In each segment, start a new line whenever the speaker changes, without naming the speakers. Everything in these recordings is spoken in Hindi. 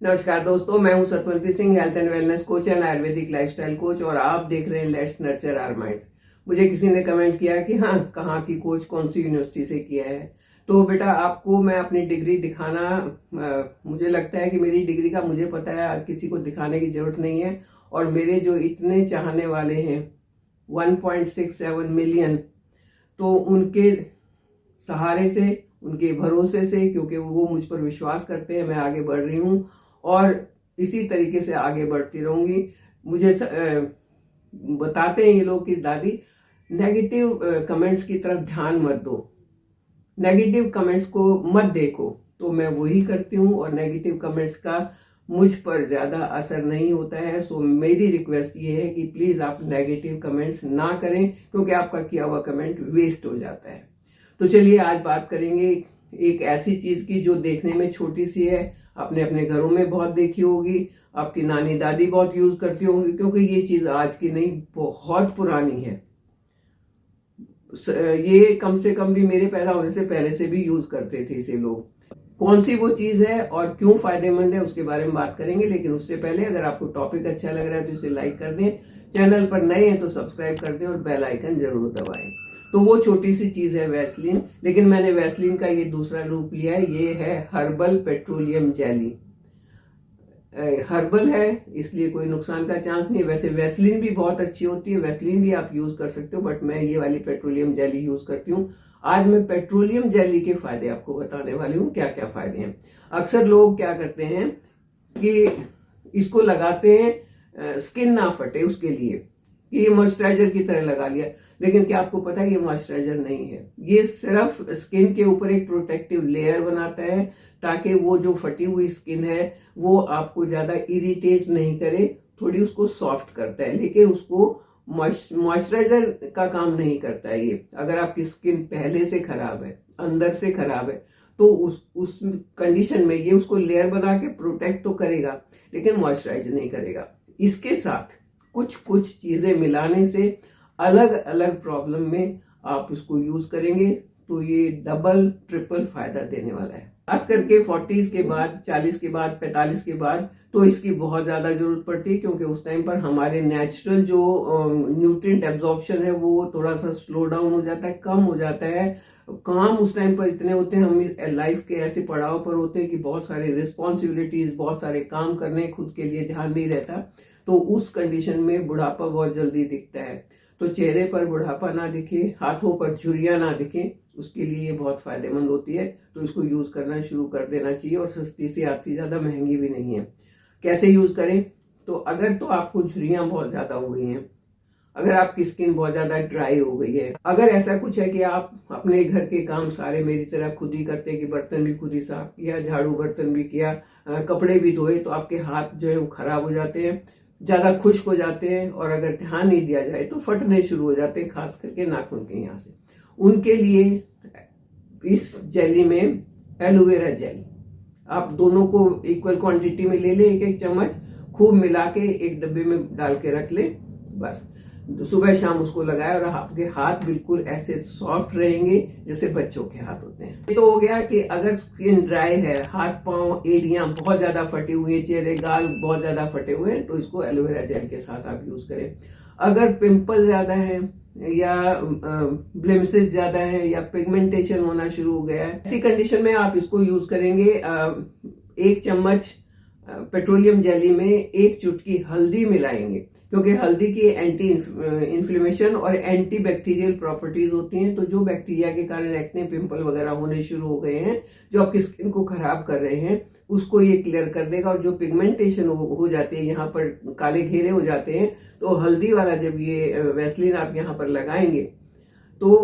नमस्कार दोस्तों, मैं हूं Satwanti Singh, health and wellness coach and ayurvedic lifestyle coach, और आप देख रहे हैं लेट्स नर्चर आवर माइंड्स। मुझे किसी ने कमेंट किया कि हाँ, कहाँ की कोच, कौन सी यूनिवर्सिटी से किया है। तो बेटा, आपको मैं अपनी डिग्री दिखाना, मुझे लगता है कि मेरी डिग्री का मुझे पता है, किसी को दिखाने की जरूरत नहीं है। और मेरे जो इतने चाहने वाले हैं 1.67 मिलियन, तो उनके सहारे से, उनके भरोसे से, क्योंकि वो मुझ पर विश्वास करते हैं, मैं आगे बढ़ रही हूँ और इसी तरीके से आगे बढ़ती रहूंगी। मुझे बताते हैं ये लोग कि दादी, नेगेटिव कमेंट्स की तरफ ध्यान मत दो, नेगेटिव कमेंट्स को मत देखो। तो मैं वही करती हूँ और नेगेटिव कमेंट्स का मुझ पर ज़्यादा असर नहीं होता है। सो मेरी रिक्वेस्ट ये है कि प्लीज़ आप नेगेटिव कमेंट्स ना करें, क्योंकि आपका किया हुआ कमेंट वेस्ट हो जाता है। तो चलिए आज बात करेंगे एक ऐसी चीज़ की जो देखने में छोटी सी है, आपने अपने घरों में बहुत देखी होगी, आपकी नानी दादी बहुत यूज़ करती होंगी, क्योंकि ये चीज़ आज की नहीं, बहुत पुरानी है। ये कम से कम भी मेरे पैदा होने से पहले से भी यूज करते थे इसे लोग। कौन सी वो चीज है और क्यों फायदेमंद है उसके बारे में बात करेंगे, लेकिन उससे पहले अगर आपको टॉपिक अच्छा लग रहा है तो इसे लाइक कर दें, चैनल पर नए हैं तो सब्सक्राइब कर दें और बेल आइकन जरूर दबाएं। तो वो छोटी सी चीज है वैसलीन, लेकिन मैंने वैसलीन का ये दूसरा रूप लिया है। ये है हर्बल पेट्रोलियम जेली। हर्बल है इसलिए कोई नुकसान का चांस नहीं है। वैसे वैसलीन भी बहुत अच्छी होती है, वैसलीन भी आप यूज कर सकते हो, बट मैं ये वाली पेट्रोलियम जेली यूज करती हूँ। आज मैं पेट्रोलियम जेली के फायदे आपको बताने वाली हूँ, क्या क्या फायदे हैं। अक्सर लोग क्या करते हैं कि इसको लगाते हैं स्किन ना फटे उसके लिए, कि ये मॉइस्चराइजर की तरह लगा लिया, लेकिन क्या आपको पता है ये मॉइस्चराइजर नहीं है। ये सिर्फ स्किन के ऊपर एक प्रोटेक्टिव लेयर बनाता है, ताकि वो जो फटी हुई स्किन है वो आपको ज्यादा इरिटेट नहीं करे, थोड़ी उसको सॉफ्ट करता है, लेकिन उसको मॉइस्चराइजर का काम नहीं करता है ये। अगर आपकी स्किन पहले से खराब है, अंदर से खराब है, तो उस कंडीशन में ये उसको लेयर बना के प्रोटेक्ट तो करेगा, लेकिन मॉइस्चराइज नहीं करेगा। इसके साथ कुछ कुछ चीजें मिलाने से अलग अलग प्रॉब्लम में आप इसको यूज करेंगे तो ये डबल ट्रिपल फायदा देने वाला है। खास करके 40s के बाद, 40 के बाद, 45 के बाद तो इसकी बहुत ज्यादा जरूरत पड़ती है, क्योंकि उस टाइम पर हमारे नेचुरल जो न्यूट्रिएंट एब्जॉर्प्शन है वो थोड़ा सा स्लो डाउन हो जाता है, कम हो जाता है। काम उस टाइम पर इतने होते हैं, हम लाइफ के ऐसे पड़ाव पर होते हैं कि बहुत सारी रिस्पॉन्सिबिलिटीज, बहुत सारे काम करने, खुद के लिए ध्यान नहीं रहता। तो उस कंडीशन में बुढ़ापा बहुत जल्दी दिखता है। तो चेहरे पर बुढ़ापा ना दिखे, हाथों पर झुर्रियां ना दिखे, उसके लिए ये बहुत फायदेमंद होती है। तो इसको यूज करना शुरू कर देना चाहिए, और सस्ती से आती, ज्यादा महंगी भी नहीं है। कैसे यूज करें? तो अगर तो आपको झुर्रियां बहुत ज्यादा हो गई हैं, अगर आपकी स्किन बहुत ज्यादा ड्राई हो गई है, अगर ऐसा कुछ है कि आप अपने घर के काम सारे मेरी तरह खुद ही करते हैं, कि बर्तन भी खुद ही साफ किया, झाड़ू बर्तन भी किया, कपड़े भी धोए, तो आपके हाथ जो है वो खराब हो जाते हैं, ज्यादा खुश्क हो जाते हैं, और अगर ध्यान नहीं दिया जाए तो फटने शुरू हो जाते हैं, खास करके नाखून के यहाँ से। उनके लिए इस जेली में एलोवेरा जेल, आप दोनों को इक्वल क्वांटिटी में ले लें, एक एक चम्मच, खूब मिला के एक डब्बे में डाल के रख लें। बस सुबह शाम उसको लगाए और आपके हाथ बिल्कुल ऐसे सॉफ्ट रहेंगे जैसे बच्चों के हाथ होते हैं। ये तो हो गया कि अगर स्किन ड्राई है, हाथ पांव एड़ियां बहुत ज्यादा फटी हुई है, चेहरे गाल बहुत ज्यादा फटे हुए हैं, तो इसको एलोवेरा जेल के साथ आप यूज करें। अगर पिंपल ज्यादा है, या ब्लेमिशेस ज्यादा है, या पिगमेंटेशन होना शुरू हो गया है, ऐसी कंडीशन में आप इसको यूज करेंगे। एक चम्मच पेट्रोलियम जेली में एक चुटकी हल्दी मिलाएंगे, क्योंकि हल्दी की एंटी इन्फ्लेमेशन और एंटी बैक्टीरियल प्रॉपर्टीज होती हैं। तो जो बैक्टीरिया के कारण एक्ने, पिंपल वगैरह होने शुरू हो गए हैं, जो आपकी स्किन को खराब कर रहे हैं, उसको ये क्लियर कर देगा। और जो पिगमेंटेशन हो जाती है, यहाँ पर काले घेरे हो जाते हैं, तो हल्दी वाला जब ये वैसलीन आप यहाँ पर लगाएंगे तो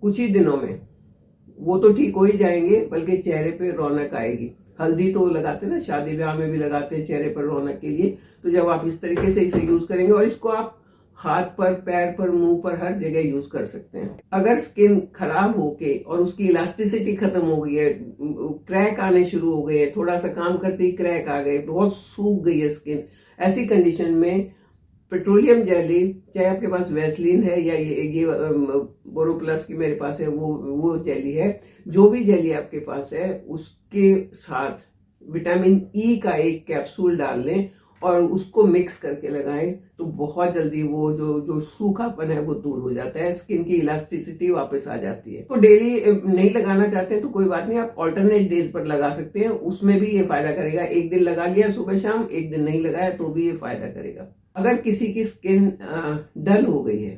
कुछ ही दिनों में वो तो ठीक हो ही जाएंगे, बल्कि चेहरे पे रौनक आएगी। हल्दी तो लगाते हैं ना, शादी ब्याह में भी लगाते हैं चेहरे पर रौनक के लिए। तो जब आप इस तरीके से इसे यूज करेंगे, और इसको आप हाथ पर, पैर पर, मुंह पर, हर जगह यूज कर सकते हैं। अगर स्किन खराब होके और उसकी इलास्टिसिटी खत्म हो गई है, क्रैक आने शुरू हो गए हैं, थोड़ा सा काम करते ही क्रैक आ गए, बहुत सूख गई है स्किन, ऐसी कंडीशन में पेट्रोलियम जेली, चाहे आपके पास वैसलीन है या ये बोरोप्लस की मेरे पास है, वो जेली है, जो भी जेली आपके पास है, उसके साथ विटामिन ई का एक कैप्सूल डाल लें और उसको मिक्स करके लगाएं तो बहुत जल्दी वो जो जो सूखापन है वो दूर हो जाता है, स्किन की इलास्टिसिटी वापस आ जाती है। तो डेली नहीं लगाना चाहते हैं तो कोई बात नहीं, आप ऑल्टरनेट डेज पर लगा सकते हैं, उसमें भी ये फायदा करेगा। एक दिन लगा लिया सुबह शाम, एक दिन नहीं लगाया तो भी ये फायदा करेगा। अगर किसी की स्किन डल हो गई है,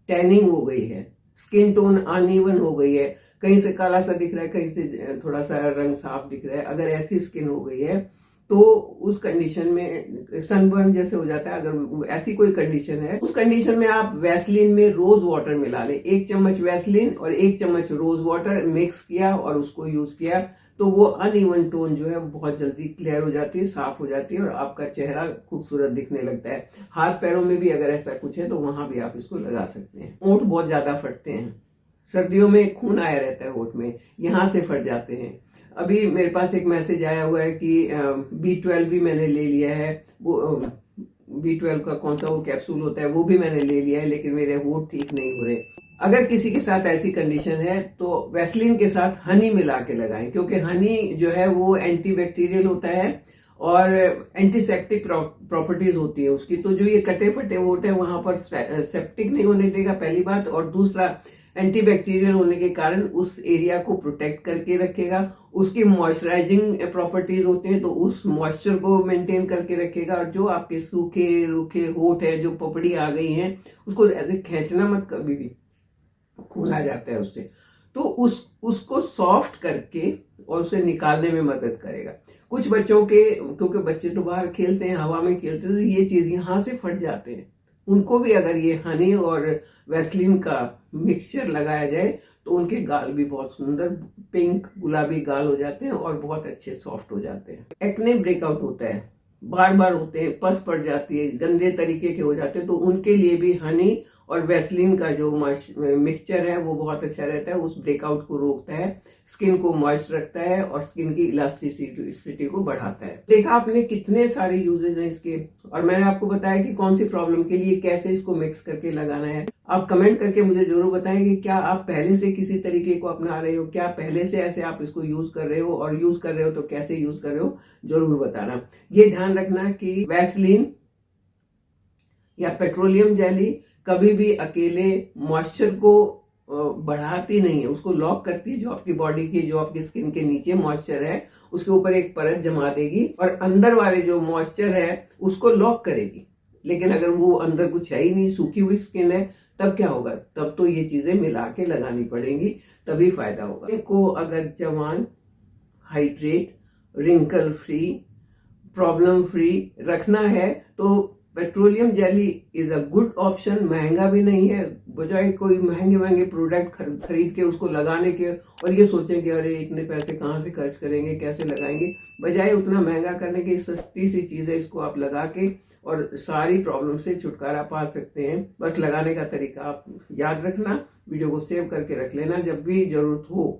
टैनिंग हो गई है, स्किन टोन अनइवन हो गई है, कहीं से काला सा दिख रहा है, कहीं से थोड़ा सा रंग साफ दिख रहा है, अगर ऐसी स्किन हो गई है तो उस कंडीशन में सनबर्न जैसे हो जाता है, अगर ऐसी कोई कंडीशन है, उस कंडीशन में आप वैसलीन में रोज वाटर मिला लें। 1 चम्मच वैसलीन और 1 चम्मच रोज वाटर मिक्स किया और उसको यूज किया तो वो अनइवन टोन जो है बहुत जल्दी क्लियर हो जाती है, साफ हो जाती है और आपका चेहरा खूबसूरत दिखने लगता है। हाथ पैरों में भी अगर ऐसा कुछ है तो वहां भी आप इसको लगा सकते हैं। होंठ बहुत ज्यादा फटते हैं, सर्दियों में खून आया रहता है होंठ में, यहाँ से फट जाते हैं। अभी मेरे पास एक मैसेज आया हुआ है कि B12 भी मैंने ले लिया है, वो B12 का कौन सा वो कैप्सूल होता है वो भी मैंने ले लिया है, लेकिन मेरे होंठ ठीक नहीं हो रहे। अगर किसी के साथ ऐसी कंडीशन है तो वैसलीन के साथ हनी मिला के लगाएं, क्योंकि हनी जो है वो एंटीबैक्टीरियल होता है और एंटीसेप्टिक प्रॉपर्टीज होती है उसकी। तो जो ये कटे फटे होंठ है वहां पर सेप्टिक नहीं होने देगा, पहली बात, और दूसरा एंटीबैक्टीरियल होने के कारण उस एरिया को प्रोटेक्ट करके रखेगा। उसकी मॉइस्चराइजिंग प्रॉपर्टीज होती हैं तो उस मॉइस्चर को मेंटेन करके रखेगा। और जो आपके सूखे रूखे होंठ है, जो पपड़ी आ गई हैं, उसको ऐसे खींचना मत कभी भी, खून आ जाता है उससे। तो उसको सॉफ्ट करके और उसे निकालने में मदद करेगा। कुछ बच्चों के, क्योंकि बच्चे तो बाहर खेलते हैं, हवा में खेलते हैं, तो ये चीज यहाँ से फट जाते हैं, उनको भी अगर ये हनी और वैसलीन का मिक्सचर लगाया जाए तो उनके गाल भी बहुत सुंदर पिंक गुलाबी गाल हो जाते हैं और बहुत अच्छे सॉफ्ट हो जाते हैं। एक्ने ब्रेकआउट होता है, बार बार होते हैं, पस पड़ जाती है, गंदे तरीके के हो जाते हैं, तो उनके लिए भी हनी और वैसलीन का जो मिक्सचर है वो बहुत अच्छा रहता है। उस ब्रेकआउट को रोकता है, स्किन को मॉइस्ट रखता है और स्किन की इलास्टिसिटी को बढ़ाता है। देखा आपने कितने सारे यूजेस हैं इसके, और मैंने आपको बताया कि कौन सी प्रॉब्लम के लिए कैसे इसको मिक्स करके लगाना है। आप कमेंट करके मुझे जरूर बताएं कि क्या आप पहले से किसी तरीके को अपना रहे हो, क्या पहले से ऐसे आप इसको यूज कर रहे हो, और यूज कर रहे हो तो कैसे यूज कर रहे हो, जरूर बताना। ये ध्यान रखना कि वैसलीन या पेट्रोलियम जेली कभी भी अकेले मॉइस्चर को बढ़ाती नहीं है, उसको लॉक करती है। जो आपकी बॉडी की, जो आपकी स्किन के नीचे मॉइस्चर है उसके ऊपर एक परत जमा देगी और अंदर वाले जो मॉइस्चर है उसको लॉक करेगी। लेकिन अगर वो अंदर कुछ है ही नहीं, सूखी हुई स्किन है, तब क्या होगा? तब तो ये चीजें मिला के लगानी पड़ेंगी, तभी फायदा होगा। इनको अगर जवान, hydrate, wrinkle free, problem free रखना है तो petroleum jelly is a good option. महंगा भी नहीं है, बजाय कोई महंगे महंगे प्रोडक्ट खरीद के उसको लगाने के और ये सोचेंगे अरे इतने पैसे कहाँ से खर्च करेंगे, कैसे लगाएंगे, बजाय उतना महंगा करने की सस्ती सी चीज है, इसको आप लगा के और सारी प्रॉब्लम से छुटकारा पा सकते हैं। बस लगाने का तरीका आप याद रखना, वीडियो को सेव करके रख लेना, जब भी जरूरत हो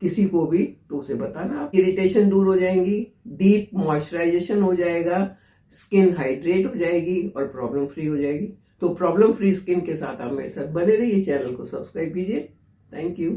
किसी को भी तो उसे बताना। इरिटेशन दूर हो जाएंगी, डीप मॉइस्चराइजेशन हो जाएगा, स्किन हाइड्रेट हो जाएगी और प्रॉब्लम फ्री हो जाएगी। तो प्रॉब्लम फ्री स्किन के साथ आप मेरे साथ बने रहिए, चैनल को सब्सक्राइब कीजिए। Thank you.